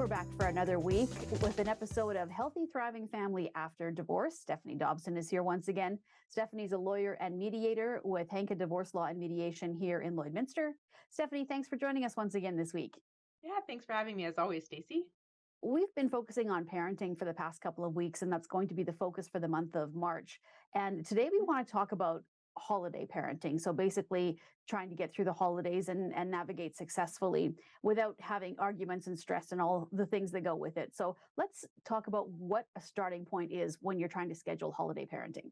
We're back for another week with an episode of Healthy Thriving Family After Divorce. Stephanie Dobson is here once again. Stephanie's a lawyer and mediator with Henke Divorce Law and Mediation here in Lloydminster. Stephanie, thanks for joining us once again this week. Yeah, thanks for having me as always, Stacey. We've been focusing on parenting for the past couple of weeks, and that's going to be the focus for the month of March. And today we want to talk about holiday parenting. So basically trying to get through the holidays and navigate successfully without having arguments and stress and all the things that go with it. So let's talk about what a starting point is when you're trying to schedule holiday parenting.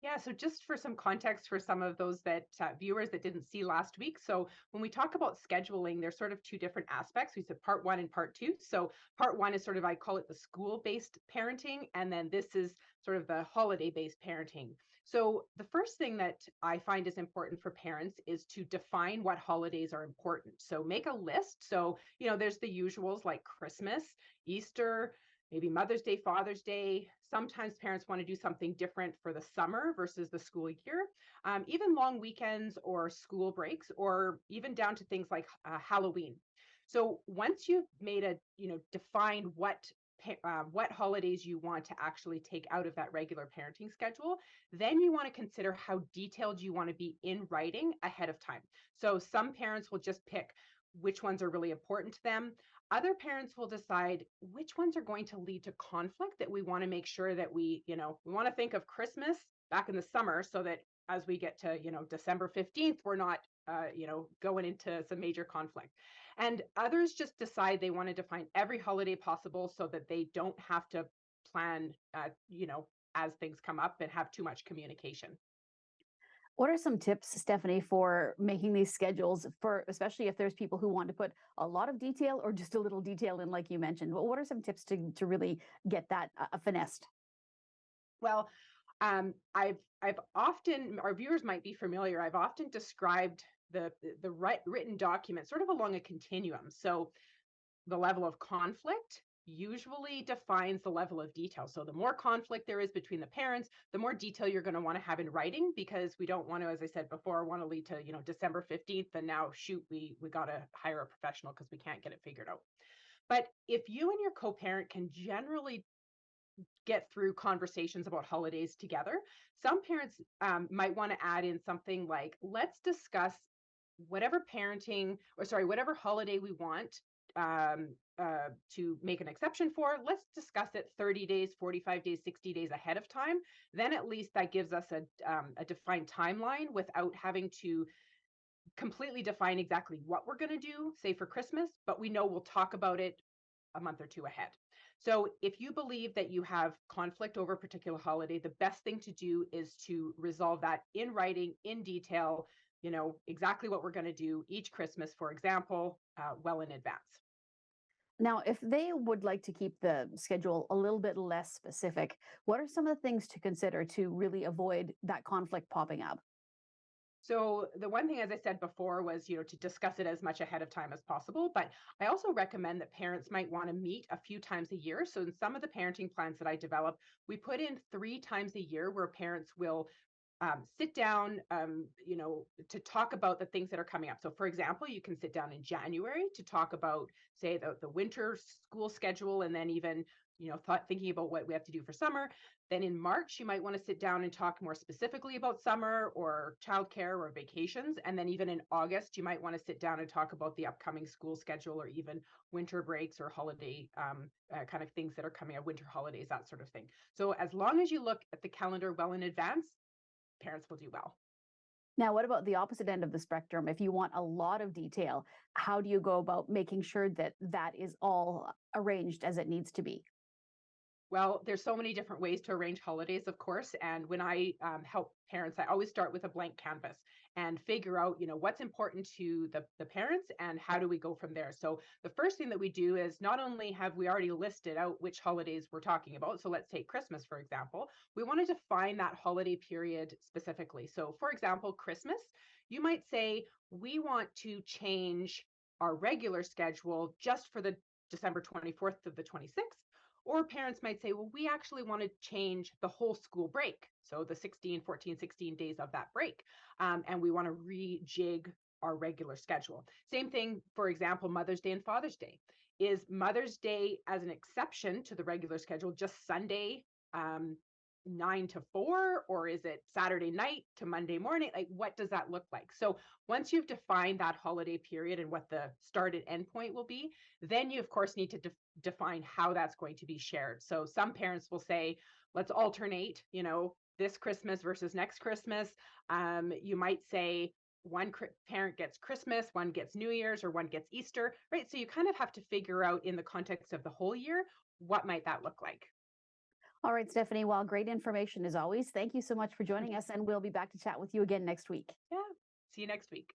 Yeah, so just for some context for some of those that viewers that didn't see last week. So when we talk about scheduling, there's sort of two different aspects. We said part one and part two. So part one is sort of, I call it the school-based parenting, and then this is sort of the holiday-based parenting. So the first thing that I find is important for parents is to define what holidays are important. So make a list. So, there's the usuals like Christmas, Easter, maybe Mother's Day, Father's Day. Sometimes parents want to do something different for the summer versus the school year, even long weekends or school breaks, or even down to things like Halloween. So once you've made defined what holidays you want to actually take out of that regular parenting schedule, then you want to consider how detailed you want to be in writing ahead of time. So some parents will just pick which ones are really important to them. Other parents will decide which ones are going to lead to conflict that we want to make sure that we want to think of Christmas back in the summer so that as we get to, December 15th, we're not, going into some major conflict. And others just decide they want to define every holiday possible so that they don't have to plan, as things come up and have too much communication. What are some tips, Stephanie, for making these schedules for, especially if there's people who want to put a lot of detail or just a little detail in, like you mentioned? What are some tips to really get that finessed? Well, I've often, our viewers might be familiar, I've often described the written document sort of along a continuum. So the level of conflict usually defines the level of detail. So the more conflict there is between the parents, the more detail you're going to want to have in writing, because we don't want to, as I said before, want to lead to, December 15th and now shoot, we got to hire a professional because we can't get it figured out. But if you and your co-parent can generally get through conversations about holidays together, some parents might want to add in something like, let's discuss whatever whatever holiday we want to make an exception for. Let's discuss it 30 days, 45 days, 60 days ahead of time. Then at least that gives us a defined timeline without having to completely define exactly what we're going to do, say for Christmas, but we know we'll talk about it a month or two ahead. So if you believe that you have conflict over a particular holiday, the best thing to do is to resolve that in writing, in detail, exactly what we're going to do each Christmas, for example, well in advance. Now, if they would like to keep the schedule a little bit less specific, what are some of the things to consider to really avoid that conflict popping up? So the one thing, as I said before, was, to discuss it as much ahead of time as possible. But I also recommend that parents might want to meet a few times a year. So in some of the parenting plans that I develop, we put in 3 times a year where parents will sit down, to talk about the things that are coming up. So for example, you can sit down in January to talk about, say, the winter school schedule, and then even, thinking about what we have to do for summer. Then in March, you might want to sit down and talk more specifically about summer or childcare or vacations. And then even in August, you might want to sit down and talk about the upcoming school schedule or even winter breaks or holiday kind of things that are coming up, winter holidays, that sort of thing. So as long as you look at the calendar well in advance, parents will do well. Now, what about the opposite end of the spectrum? If you want a lot of detail, how do you go about making sure that that is all arranged as it needs to be? Well, there's so many different ways to arrange holidays, of course. And when I help parents, I always start with a blank canvas and figure out, what's important to the parents and how do we go from there. So the first thing that we do is not only have we already listed out which holidays we're talking about. So let's take Christmas, for example. We want to define that holiday period specifically. So for example, Christmas, you might say, we want to change our regular schedule just for the December 24th to the 26th. Or parents might say, well, we actually want to change the whole school break. So the 16 days of that break. And we want to rejig our regular schedule. Same thing, for example, Mother's Day and Father's Day. Is Mother's Day as an exception to the regular schedule, just Sunday, 9 to 4, or is it Saturday night to Monday morning? Like, what does that look like? So once you've defined that holiday period and what the start and end point will be, then you of course need to define how that's going to be shared. So some parents will say, let's alternate, this Christmas versus next Christmas. You might say one parent gets Christmas, one gets New Year's, or one gets Easter, right? So you kind of have to figure out in the context of the whole year, what might that look like? All right, Stephanie. Well, great information as always. Thank you so much for joining us, and we'll be back to chat with you again next week. Yeah. See you next week.